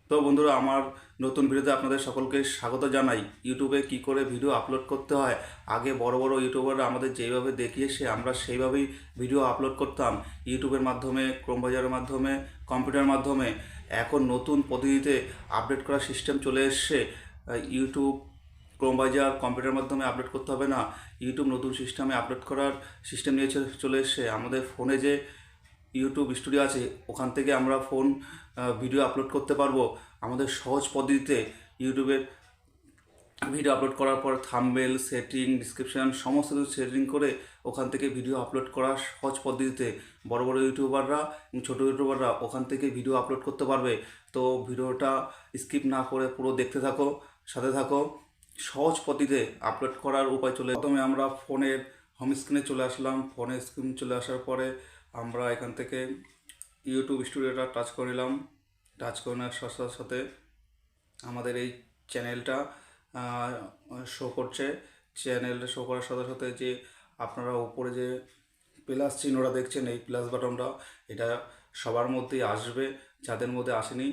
তো বন্ধুরা, আমার নতুন ভিডিওতে আপনাদের সকলকে স্বাগত জানাই। ইউটিউবে কি করে ভিডিও আপলোড করতে হয়, আগে বড় বড় ইউটিউবাররা আমাদের যেইভাবে দেখিয়েছে আমরা সেইভাবেই ভিডিও আপলোড করতাম ইউটিউবের মাধ্যমে, ক্রোম ব্রাউজারের মাধ্যমে, কম্পিউটারের মাধ্যমে। এখন নতুন পদ্ধতিতে আপডেট করার সিস্টেম চলে এসছে। ইউটিউব, ক্রোম ব্রাউজার, কম্পিউটারের মাধ্যমে আপলোড করতে হবে না। ইউটিউব নতুন সিস্টেমে আপলোড করার সিস্টেম নিয়ে চলে এসছে। আমাদের ফোনে যে ইউটিউব স্টুডিও আছে, ওখান থেকে আমরা ভিডিও আপলোড করতে পারবো আমাদের সহজ পদ্ধতিতে। ইউটিউবের ভিডিও আপলোড করার পর থাম্বনেল, সেটিং, ডিসক্রিপশান সমস্ত কিছু সেটিং করে ওখান থেকে ভিডিও আপলোড করার সহজ পদ্ধতিতে বড় বড় ইউটিউবাররা এবং ছোটো ইউটিউবাররা ওখান থেকে ভিডিও আপলোড করতে পারবে। তো ভিডিওটা স্কিপ না করে পুরো দেখতে থাকো, সাথে থাকো। সহজ পদ্ধতিতে আপলোড করার উপায় প্রথমে আমরা ফোনের হোম স্ক্রিনে চলে আসলাম। ফোনের স্ক্রিন চলে আসার পরে আমরা এখান থেকে ইউটিউব স্টুডিওটা টাচ করে নিলাম। টাচ করে নেওয়ার সাথে সাথে আমাদের এই চ্যানেলটা শো করছে। চ্যানেলটা শো করার সাথে সাথে যে আপনারা উপরে যে প্লাস চিহ্নটা দেখছেন, এই প্লাস বাটনটা, এটা সবার মধ্যেই আসবে। যাদের মধ্যে আসেনি,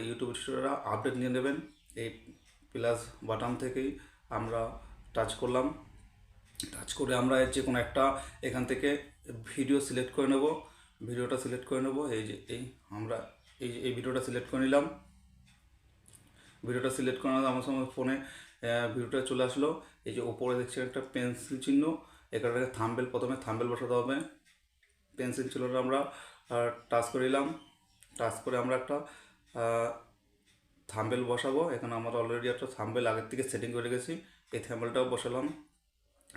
ইউটিউব স্টুডিওরা আপডেট নিয়ে নেবেন। এই প্লাস বাটন থেকেই আমরা টাচ করলাম। টাচ করে আমরা যে কোনো একটা এখান থেকে ভিডিও সিলেক্ট করে নেব। ভিডিওটা সিলেক্ট করে নেব। আমরা এই ভিডিওটা সিলেক্ট করে নিলাম। ভিডিওটা সিলেক্ট করে আমার সময় ফোনে ভিডিওটা চলে আসলো। এই যে ওপরে দেখছেন একটা পেন্সিল চিহ্ন, এখানে থাম্বনেল, প্রথমে থাম্বনেল বসাতে হবে। পেন্সিল চিহ্নটা আমরা টাচ করে নিলাম। টাচ করে আমরা একটা থাম্বনেল বসাবো। এখানে আমরা অলরেডি একটা থাম্বনেল আগের থেকে সেটিং করে রেখেছি। এই থাম্বনেলটাও বসালাম।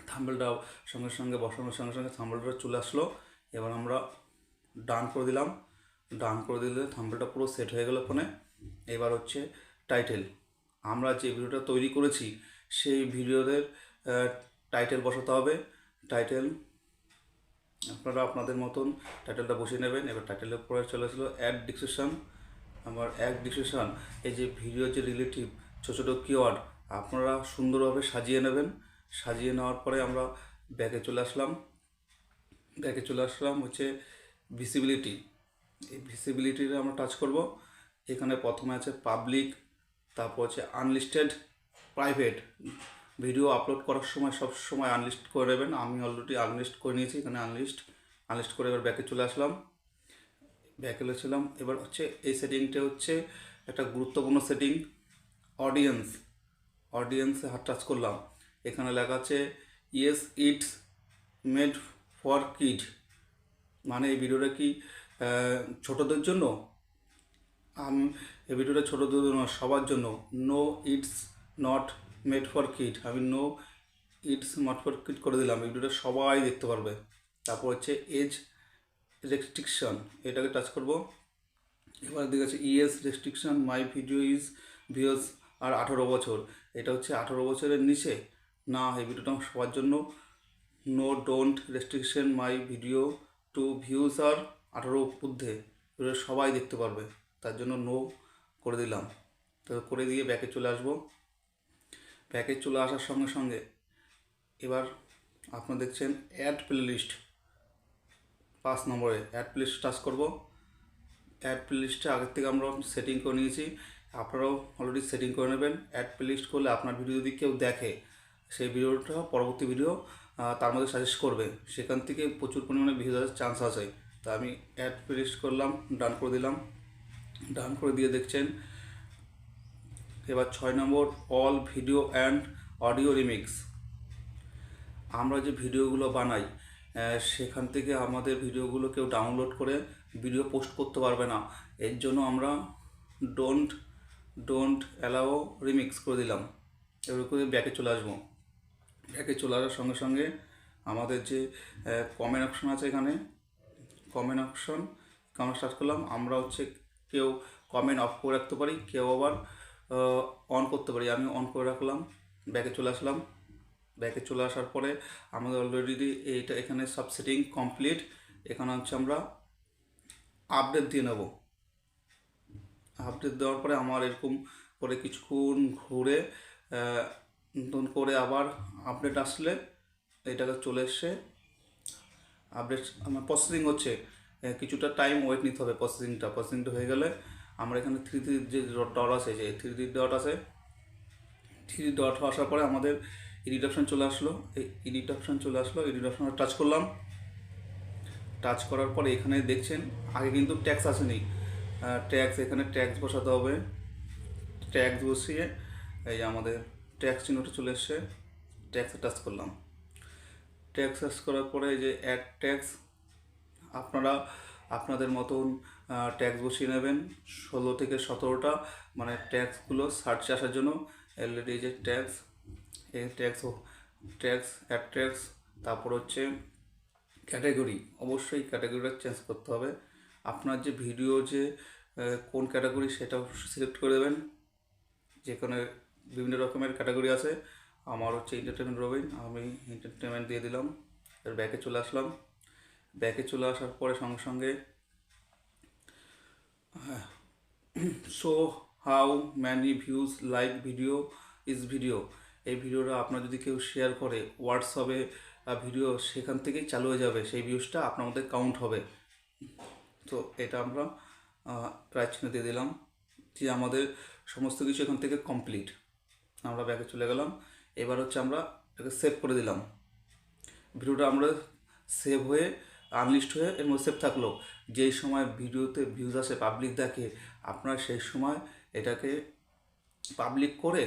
থাম্বনেলটাও সঙ্গে সঙ্গে বসানোর সঙ্গে সঙ্গে থাম্বনেলটা চলে আসলো। এবার আমরা ডান করে দিলাম। ডান করে দিলে থাম্বনেলটা পুরো সেট হয়ে গেল ফোনে। এবার হচ্ছে টাইটেল। আমরা যে ভিডিওটা তৈরি করেছি সেই ভিডিওদের টাইটেল বসাতে হবে। টাইটেল আপনারা আপনাদের মতন টাইটেলটা বসিয়ে নেবেন। এবার টাইটেলের পরে চলে আসলো অ্যাড ডিসক্রিপশন। আমার অ্যাড ডিসক্রিপশন, এই যে ভিডিও যে রিলেটিভ ছোটো ছোটো কিওয়ার্ড আপনারা সুন্দরভাবে সাজিয়ে নেবেন। সাজিয়ে নেওয়ার পরে আমরা ব্যাকে চলে আসলাম। হচ্ছে ভিসিবিলিটি। এই ভিসিবিলিটিতে আমরা টাচ করব। এখানে প্রথমে আছে পাবলিক, তারপর হচ্ছে আনলিস্টেড, প্রাইভেট। ভিডিও আপলোড করার সময় সব সময় আনলিস্ট করে নেবেন। আমি অলরেডি আনলিস্ট করে নিয়েছি। এখানে আনলিস্ট করে এবার ব্যাকে চলে আসলাম। এবার হচ্ছে এই সেটিংটা হচ্ছে একটা গুরুত্বপূর্ণ সেটিং, অডিয়েন্সে হাত টাচ করলাম। এখানে লেখা আছে yes it's made for kid, মানে এই ভিডিওটা কি ছোটদের জন্য? এই ভিডিওটা ছোটদের জন্য, সবার জন্য। No it's not made for kid, আমি no it's not for kid করে দিলাম। এই ভিডিওটা সবাই দেখতে পারবে। তারপর হচ্ছে এজ রেস্ট্রিকশন, এটাকে টাচ করব। এবার দিকে আছে ES restriction, my video is views are 18 বছর। এটা হচ্ছে 18 বছরের নিচে না, এই ভিডিওটা সবার জন্য। No don't restriction my video to views are 18 ঊর্ধ্বে, এগুলো সবাই দেখতে পারবে, তার জন্য নো করে দিলাম। তো করে দিয়ে ব্যাকে চলে আসবো। ব্যাকে চলে আসার সঙ্গে সঙ্গে এবার আপনারা দেখছেন অ্যাড প্লেলিস্ট। 5 নম্বরে অ্যাড প্লেলিস্ট টাচ করব। অ্যাড প্লেলিস্টে আগের থেকে আমরা সেটিং করে নিয়েছি, আপনারাও অলরেডি সেটিং করে নেবেন। অ্যাড প্লেলিস্ট করলে আপনার ভিডিও যদি কেউ দেখে, সেই ভিডিওটা পরবর্তী ভিডিও তার মধ্যে সাজেস্ট করবে, সেখান থেকে প্রচুর পরিমাণে ভিউজ আসার চান্স আছে। তা আমি অ্যাড প্লেলিস্ট করলাম, ডান করে দিলাম। ডান করে দিয়ে দেখছেন এবার 6 নম্বর all video and audio remix. আমরা যে ভিডিওগুলো বানাই, সেখান থেকে আমাদের ভিডিওগুলো কেউ ডাউনলোড করে ভিডিও পোস্ট করতে পারবে না। এর জন্য আমরা ডোন্ট অ্যালাও রিমিক্স করে দিলাম। এবার করে ব্যাকে চলে আসবো। ব্যাকে চলে আসার সঙ্গে সঙ্গে আমাদের যে কমেন্ট অপশন আছে, এখানে কমেন্ট স্টার্ট করলাম। আমরা হচ্ছে কেউ কমেন্ট অফ করে রাখতে পারি, কেউ আবার অন করতে পারি। আমি অন করে রাখলাম। ব্যাকে চলে আসলাম। ব্যাকে চলে আসার পরে আমাদের অলরেডি এখানে সব সেটিং কমপ্লিট। এখানে হচ্ছে আমরা আপডেট দিয়ে নেব। আপডেট দেওয়ার পরে আমার এরকম করে কিছুক্ষণ ঘুরে নতুন করে আবার আপডেট আসলে এটাকে চলে এসে আপডেট আমার প্রসেসিং হচ্ছে, কিছুটা টাইম ওয়েট নিতে হবে। প্রসেসিংটা হয়ে গেলে আমরা এখানে থ্রি যে ডট আছে, যে থ্রি ডট আছে, থ্রি ডট আসার পরে আমাদের এডিট অপশান চলে আসলো। এই এডিট অপশান চলে আসলো, এডিট অপশানে টাচ করলাম। টাচ করার পরে এখানে দেখছেন আগে কিন্তু ট্যাক্স আসেনি, ট্যাক্স, এখানে ট্যাক্স বসাতে হবে। ট্যাক্স বসিয়ে এই যে আমাদের ট্যাক্স চিহ্নটা চলে এসছে, ট্যাক্সে টাচ করলাম। ট্যাক্স টাচ করার পরে এই যে অ্যাড ট্যাক্স, আপনারা আপনাদের মতন ট্যাক্স বসিয়ে নেবেন, 16 থেকে 17টা, মানে ট্যাক্সগুলো সার্চে আসার জন্য। অলরেডি যে ট্যাক্স, এই ট্যাক্স, ট্যাক্স, অ্যাড ট্যাক্স, তারপর হচ্ছে ক্যাটাগরি, অবশ্যই ক্যাটাগরিটা চেঞ্জ করতে হবে। আপনার যে ভিডিও যে কোন ক্যাটাগরি সেটাও সিলেক্ট করে দেবেন। যেখানে বিভিন্ন রকমের ক্যাটাগরি আছে, আমার হচ্ছে এন্টারটেনমেন্ট রবিন, আমি এন্টারটেনমেন্ট দিয়ে দিলাম। এর ব্যাকে চলে আসলাম। ব্যাকে চলে আসার পরে সঙ্গে সঙ্গে show how many views like video is video, এই ভিডিওটা আপনার যদি কেউ শেয়ার করে হোয়াটসঅ্যাপে ভিডিও, সেখান থেকেই চালু হয়ে যাবে, সেই ভিউজটা আপনার মধ্যে কাউন্ট হবে। তো এটা আমরা প্রায় চিহ্ন দিয়ে দিলাম যে আমাদের সমস্ত কিছু এখান থেকে কমপ্লিট। আমরা ব্যাকে চলে গেলাম। এবার হচ্ছে আমরা এটাকে সেভ করে দিলাম। ভিডিওটা আমরা সেভ হয়ে আনলিস্ট হয়ে এর মধ্যে সেভ থাকলো। যেই সময় ভিডিওতে ভিউজ আসে, পাবলিক দেখে, আপনারা সেই সময় এটাকে পাবলিক করে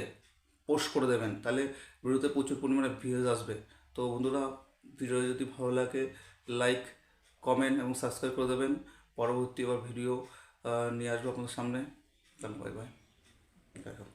পোস্ট করে দেবেন, তাহলে ভিডিওতে প্রচুর পরিমাণে ভিউজ আসবে। তো বন্ধুরা, ভিডিও যদি ভালো লাগে লাইক, কমেন্ট এবং সাবস্ক্রাইব করে দেবেন। পরবর্তী আবার ভিডিও নিয়ে আসবো আপনাদের সামনে। বাই বাই, দেখা।